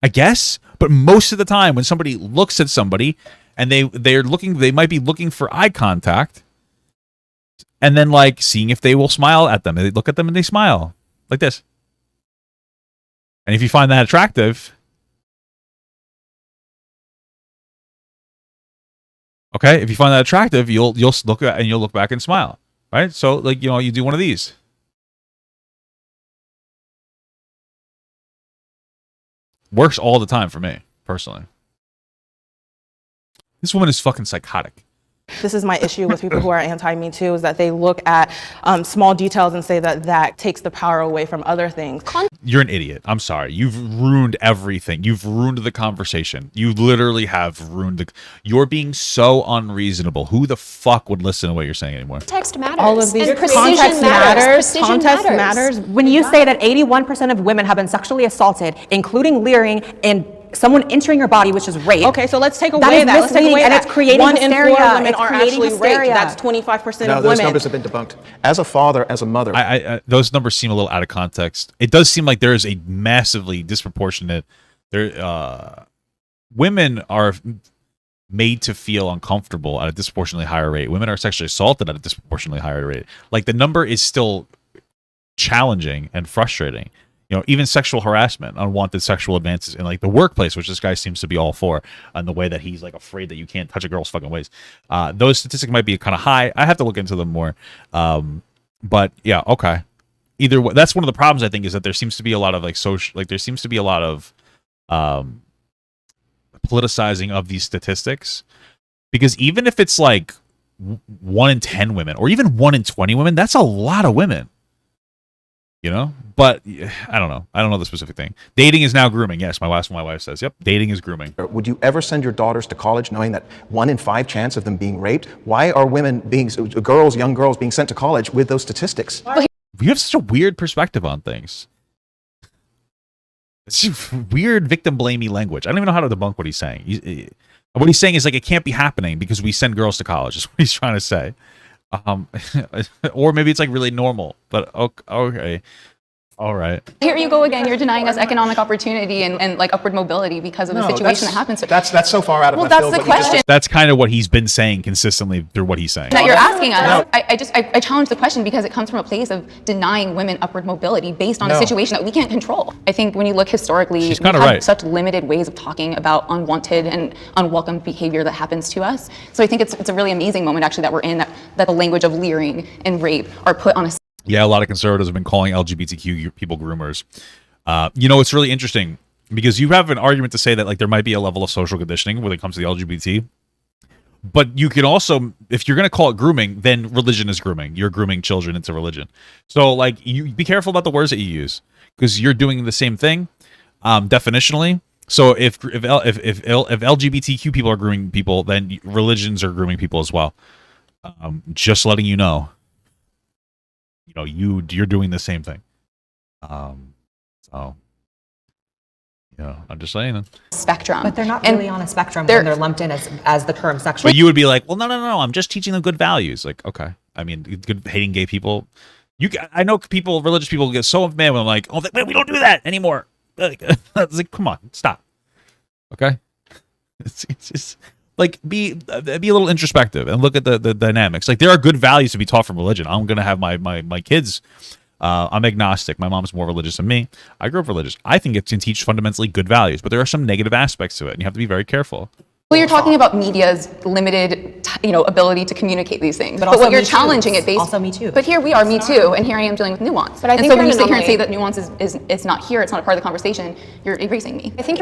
I guess, but most of the time when somebody looks at somebody and they might be looking for eye contact, and then like seeing if they will smile at them. They look at them and they smile like this. And if you find that attractive, okay, if you find that attractive, you'll look at and you'll look back and smile, right? So like, you know, you do one of these. Works all the time for me, personally. This woman is fucking psychotic. This is my issue with people who are anti-Me Too, is that they look at small details and say that that takes the power away from other things. You're an idiot. I'm sorry. You've ruined everything. You've ruined the conversation. You literally have ruined the... You're being so unreasonable. Who the fuck would listen to what you're saying anymore? Context matters. All of these And context matters. Context matters. When you say that 81% of women have been sexually assaulted, including leering and someone entering your body, which is rape. Okay, so let's take away that. Let's take away and that. it's creating 1 hysteria. in 4 women It's are creating actually hysteria. raped. That's 25% No, of those women. numbers have been debunked. As a father, as a mother. Those numbers seem a little out of context. It does seem like there is a massively disproportionate... Women are made to feel uncomfortable at a disproportionately higher rate. Women are sexually assaulted at a disproportionately higher rate. Like, the number is still challenging and frustrating. You know, even sexual harassment, unwanted sexual advances in like the workplace, which this guy seems to be all for, and the way that he's like afraid that you can't touch a girl's fucking waist. Those statistics might be kind of high. I have to look into them more. But yeah, okay. Either way, that's one of the problems I think, is that there seems to be a lot of like there seems to be a lot of politicizing of these statistics, because even if it's like 1 in 10 women or even 1 in 20 women, that's a lot of women. You know, but I don't know. I don't know the specific thing. Dating is now grooming. Yes, my wife says, yep, dating is grooming. Would you ever send your daughters to college knowing that 1 in 5 chance of them being raped? Why are young girls being sent to college with those statistics? You have such a weird perspective on things. It's weird victim blamey language. I don't even know how to debunk what he's saying. What he's saying is like, it can't be happening because we send girls to college, is what he's trying to say. Or maybe it's like really normal, but okay. All right. Here you go again. You're denying us economic opportunity and like upward mobility because of the situation that happens. That's so far out of well, left that's field. the question That's kind of what he's been saying consistently through what he's saying. that you're asking us. I challenge the question because it comes from a place of denying women upward mobility based on a situation that we can't control. I think when you look historically, She's we've kinda had right. such limited ways of talking about unwanted and unwelcome behavior that happens to us. So I think it's a really amazing moment actually that we're in, that the language of leering and rape are put on a... Yeah, a lot of conservatives have been calling LGBTQ people groomers. You know, it's really interesting because you have an argument to say that like there might be a level of social conditioning when it comes to the LGBT. But you can also, if you're going to call it grooming, then religion is grooming. You're grooming children into religion. So like, you be careful about the words that you use, because you're doing the same thing definitionally. So if LGBTQ people are grooming people, then religions are grooming people as well. Just letting you know. You know, you're doing the same thing. So, yeah, I'm just saying. spectrum. But they're not really on a spectrum they're- when they're lumped in as the term sexual. But you would be like, well, no, I'm just teaching them good values. Like, okay, I mean, good hating gay people. I know religious people get so mad when I'm like, oh, we don't do that anymore. Like, it's like, come on, stop. Okay, it's just like be a little introspective and look at the dynamics. Like, there are good values to be taught from religion. I'm gonna have my kids. I'm agnostic. My mom's more religious than me. I grew up religious. I think it can teach fundamentally good values, but there are some negative aspects to it, and you have to be very careful. Well, you're talking about media's limited ability to communicate these things. But But also what you're Me Too. challenging it based. Also Me Too. But here we are, Me Too, and here I am dealing with nuance. But I and think so you're when you an sit here and say anomaly. that nuance is it's not here, it's not a part of the conversation, you're erasing me. I think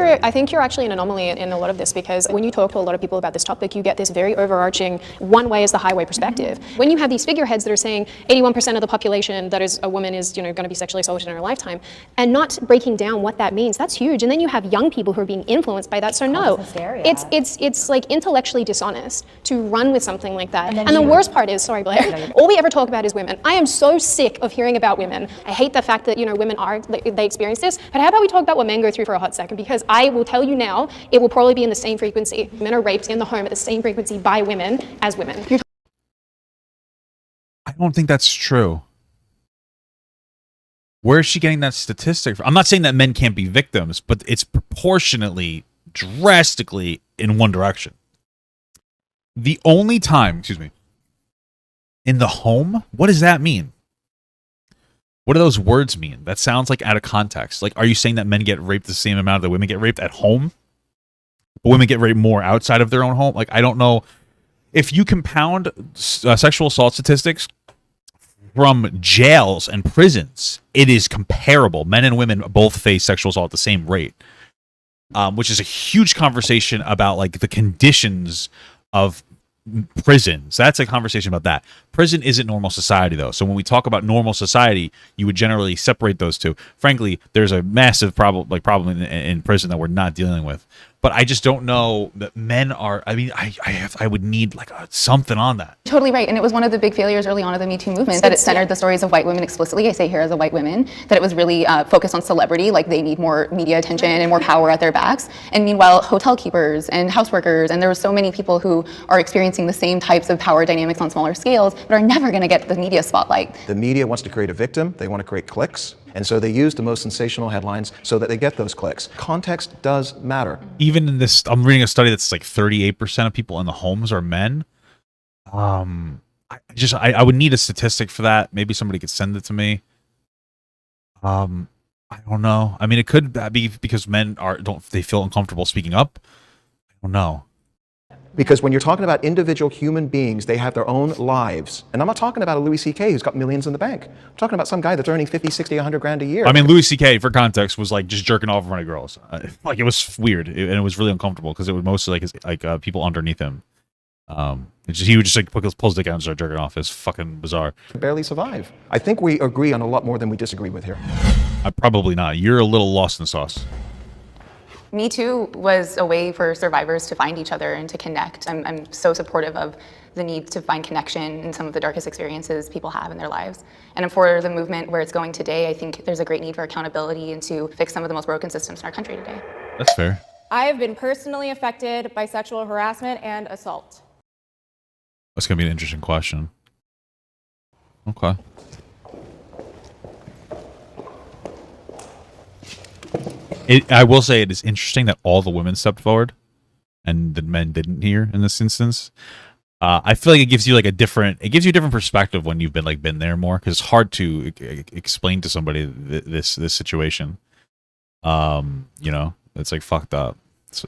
you're actually an anomaly in a lot of this, because when you talk to a lot of people about this topic, you get this very overarching one way is the highway perspective. When you have these figureheads that are saying 81% of the population that is a woman is going to be sexually assaulted in her lifetime, and not breaking down what that means, that's huge. And then you have young people who are being influenced by that. So no, it's like intellectually dishonest to run with something like that. And the worst part is, sorry Blair, all we ever talk about is women. I am so sick of hearing about women. I hate the fact that women they experience this. But how about we talk about what men go through for a hot second? Because I will tell you now, it will probably be in the same frequency. Men are raped in the home at the same frequency by women as women. I don't think that's true. Where is she getting that statistic from? I'm not saying that men can't be victims, but it's proportionately, drastically in one direction. The only time, in the home, what does that mean? What do those words mean? That sounds like out of context. Like, are you saying that men get raped the same amount that women get raped at home? But women get raped more outside of their own home? Like, I don't know. If you compound sexual assault statistics from jails and prisons, it is comparable. Men and women both face sexual assault at the same rate, which is a huge conversation about like the conditions of prisons. That's a conversation about that. Prison isn't normal society though. So when we talk about normal society, you would generally separate those two. Frankly, there's a massive problem in prison that we're not dealing with. But I just don't know that men are. I mean, I would need like something on that. Totally right, and it was one of the big failures early on of the Me Too movement that it centered the stories of white women explicitly. I say here as a white woman that it was really focused on celebrity, like they need more media attention and more power at their backs. And meanwhile, hotel keepers and houseworkers, and there were so many people who are experiencing the same types of power dynamics on smaller scales, but are never going to get the media spotlight. The media wants to create a victim. They want to create clicks. And so they use the most sensational headlines so that they get those clicks. Context does matter. Even in this, I'm reading a study that's like 38% of people in the homes are men. I would need a statistic for that. Maybe somebody could send it to me. I don't know. I mean, it could be because men they feel uncomfortable speaking up. I don't know. Because when you're talking about individual human beings, they have their own lives. And I'm not talking about a Louis C.K. who's got millions in the bank. I'm talking about some guy that's earning 50, 60, 100 grand a year. I mean, Louis C.K., for context, was like just jerking off in front of girls. Like, it was weird, and it was really uncomfortable because it was mostly like people underneath him. He would just like pull his dick out and start jerking off. It's fucking bizarre. Barely survive. I think we agree on a lot more than we disagree with here. Probably not. You're a little lost in the sauce. Me Too was a way for survivors to find each other and to connect. I'm so supportive of the need to find connection in some of the darkest experiences people have in their lives. And for the movement where it's going today, I think there's a great need for accountability and to fix some of the most broken systems in our country today. That's fair. I have been personally affected by sexual harassment and assault. That's going to be an interesting question. Okay. I will say it is interesting that all the women stepped forward and the men didn't here in this instance. I feel like it gives you a different perspective when you've been there more, because it's hard to explain to somebody this situation. It's like fucked up.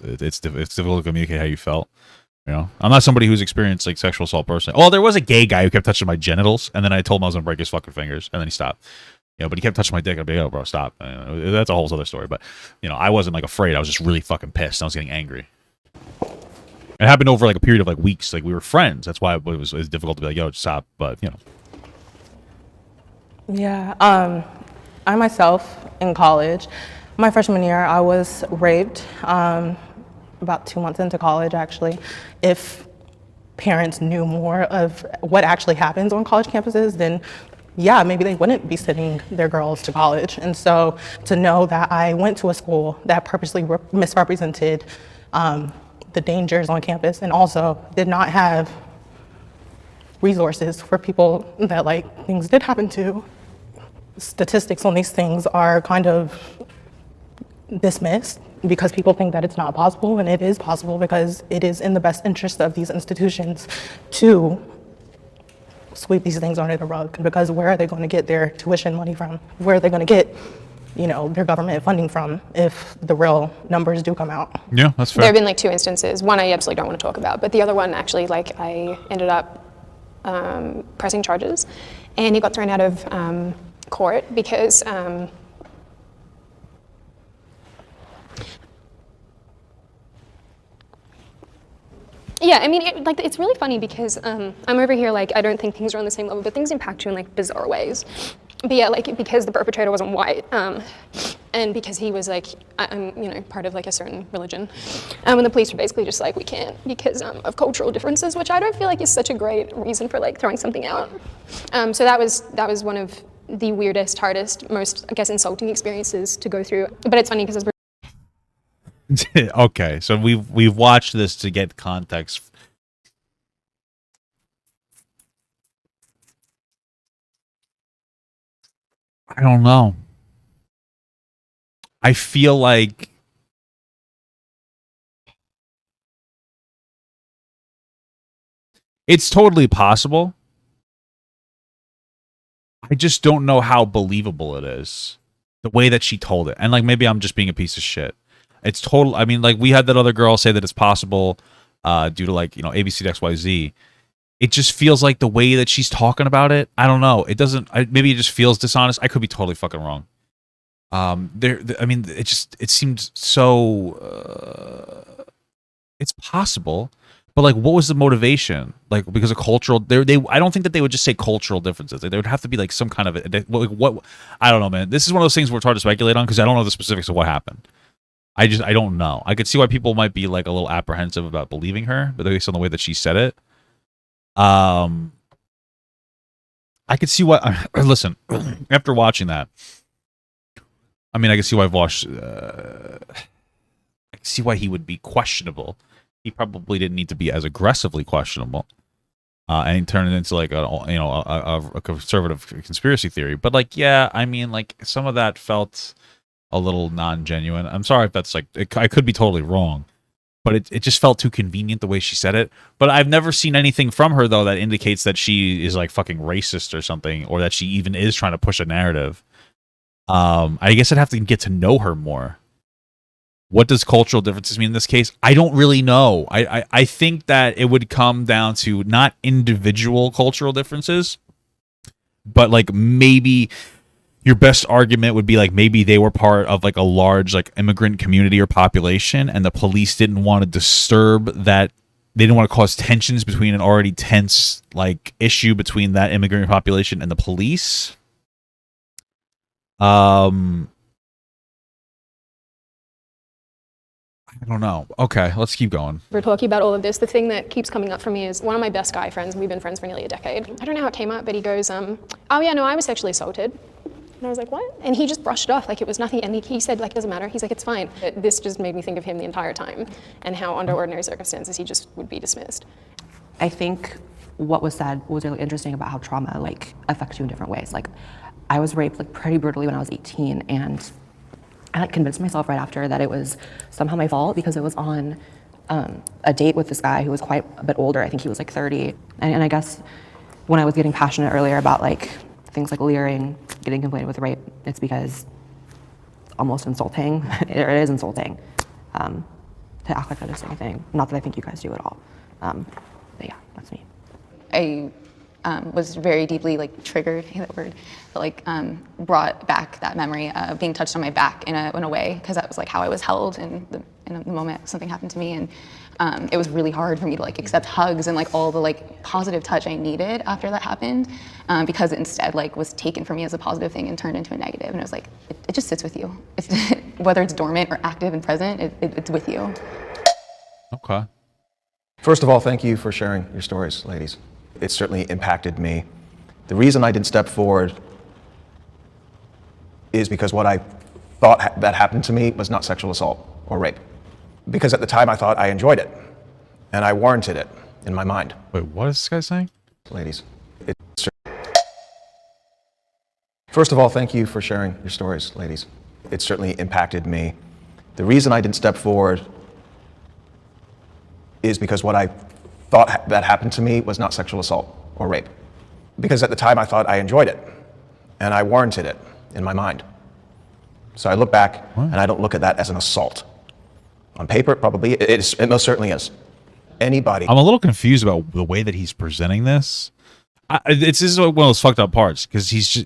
It's difficult to communicate how you felt. I'm not somebody who's experienced sexual assault personally. Oh, there was a gay guy who kept touching my genitals, and then I told him I was gonna break his fucking fingers, and then he stopped. But he kept touching my dick. I'd be like, oh, bro, stop. That's a whole other story. But, I wasn't afraid. I was just really fucking pissed. I was getting angry. It happened over a period of weeks. We were friends. That's why it was difficult to be like, yo, just stop. But, Yeah. I myself, in college, my freshman year, I was raped about 2 months into college, actually. If parents knew more of what actually happens on college campuses, then yeah, maybe they wouldn't be sending their girls to college. And so to know that I went to a school that purposely misrepresented the dangers on campus and also did not have resources for people that things did happen to, statistics on these things are kind of dismissed because people think that it's not possible, and it is possible because it is in the best interest of these institutions to sweep these things under the rug, because where are they going to get their tuition money from? Where are they going to get their government funding from if the real numbers do come out. Yeah, that's fair. There have been like 2 instances. One I absolutely don't want to talk about, but the other one actually, like, I ended up pressing charges, and he got thrown out of court because yeah, I mean, it's really funny because I'm over here like I don't think things are on the same level, but things impact you in like bizarre ways. But yeah, like because the perpetrator wasn't white, and because he was like, I'm part of like a certain religion, and the police were basically just like, we can't because of cultural differences, which I don't feel like is such a great reason for like throwing something out. So that was one of the weirdest, hardest, most I guess insulting experiences to go through. But it's funny because okay, so we've watched this to get context. I don't know. I feel like it's totally possible. I just don't know how believable it is. The way that she told it. And like maybe I'm just being a piece of shit. It's total. I mean, like we had that other girl say that it's possible due to like, ABCDXYZ. It just feels like the way that she's talking about it. I don't know. It doesn't. Maybe it just feels dishonest. I could be totally fucking wrong. I mean, it seemed so. It's possible, but like, what was the motivation? Like, because of cultural. I don't think that they would just say cultural differences. There would have to be like some kind of what. I don't know, man. This is one of those things where it's hard to speculate on because I don't know the specifics of what happened. I don't know. I could see why people might be like a little apprehensive about believing her, but based on the way that she said it. I could see why. Listen, after watching that, I mean, I can see why Vosh. I can see why he would be questionable. He probably didn't need to be as aggressively questionable, and he turned it into like a conservative conspiracy theory. But like, yeah, I mean, like some of that felt a little non-genuine. I'm sorry if that's like I could be totally wrong. But it just felt too convenient the way she said it. But I've never seen anything from her, though, that indicates that she is, like, fucking racist or something, or that she even is trying to push a narrative. I guess I'd have to get to know her more. What does cultural differences mean in this case? I don't really know. I think that it would come down to not individual cultural differences, but, like, maybe your best argument would be like maybe they were part of like a large like immigrant community or population and the police didn't want to disturb that. They didn't want to cause tensions between an already tense like issue between that immigrant population and the police. I don't know. Okay, let's keep going. we're talking about all of this. The thing that keeps coming up for me is one of my best guy friends. We've been friends for nearly a decade. I don't know how it came up, but he goes, oh yeah, no, I was sexually assaulted. And I was like, what? And he just brushed it off like it was nothing. And he said, like, it doesn't matter. He's like, it's fine. But this just made me think of him the entire time and how under ordinary circumstances he just would be dismissed. I think what was said was really interesting about how trauma like affects you in different ways. Like I was raped like pretty brutally when I was 18 and I like convinced myself right after that it was somehow my fault because it was on a date with this guy who was quite a bit older. I think he was like 30. And I guess when I was getting passionate earlier about like things like leering, getting conflated with rape, it's because it's almost insulting. It is insulting to act like that is anything. Not that I think you guys do at all. But yeah, that's me. I was very deeply like triggered, I hate that word, but like brought back that memory of being touched on my back in a way, because that was like how I was held in the moment something happened to me, and it was really hard for me to like accept hugs and like all the like positive touch I needed after that happened, because it instead like was taken from me as a positive thing and turned into a negative, and it was like it just sits with you. It's, whether it's dormant or active and present, it's with you. Okay. First of all, thank you for sharing your stories, ladies. It certainly impacted me. The reason I didn't step forward is because what I thought that happened to me was not sexual assault or rape. Because at the time I thought I enjoyed it, and I warranted it in my mind. Wait, what is this guy saying? Ladies. First of all, thank you for sharing your stories, ladies. It certainly impacted me. The reason I didn't step forward is because what I thought that happened to me was not sexual assault or rape. Because at the time I thought I enjoyed it, and I warranted it in my mind. So I look back and I don't look at that as an assault. On paper, probably, it most certainly is. Anybody. I'm a little confused about the way that he's presenting this. This is one of those fucked up parts because he's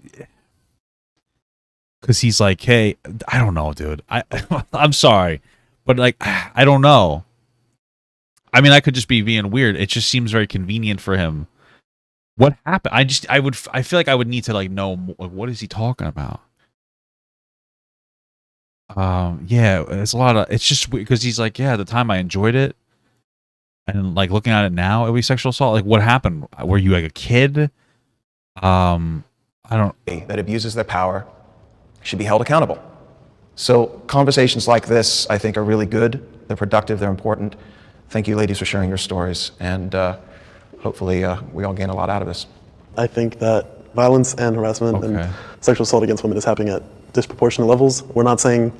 like, hey, I don't know, dude. I'm sorry, but like, I don't know. I mean, I could just be being weird. It just seems very convenient for him. What happened? I feel like I would need to like know, like, what is he talking about? Yeah, it's just weird because he's like, yeah, at the time I enjoyed it. And like looking at it now, it was sexual assault. Like, what happened? Were you like a kid? I don't. That abuses their power should be held accountable. So conversations like this, I think, are really good. They're productive. They're important. Thank you, ladies, for sharing your stories, and hopefully we all gain a lot out of this. I think that violence and harassment and sexual assault against women is happening at disproportionate levels. We're not saying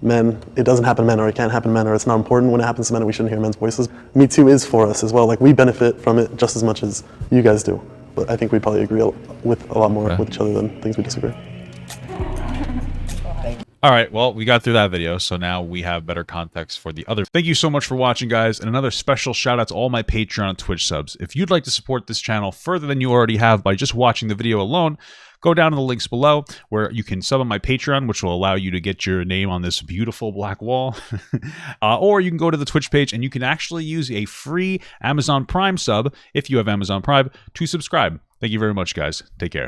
men, it doesn't happen to men, or it can't happen to men, or it's not important when it happens to men and we shouldn't hear men's voices. Me Too is for us as well. Like, we benefit from it just as much as you guys do. But I think we probably agree with a lot more with each other than things we disagree. All right, well, we got through that video, so now we have better context for the other. Thank you so much for watching, guys, and another special shout out to all my Patreon and Twitch subs. If you'd like to support this channel further than you already have by just watching the video alone, go down to the links below where you can sub on my Patreon, which will allow you to get your name on this beautiful black wall. Or you can go to the Twitch page and you can actually use a free Amazon Prime sub, if you have Amazon Prime, to subscribe. Thank you very much, guys. Take care.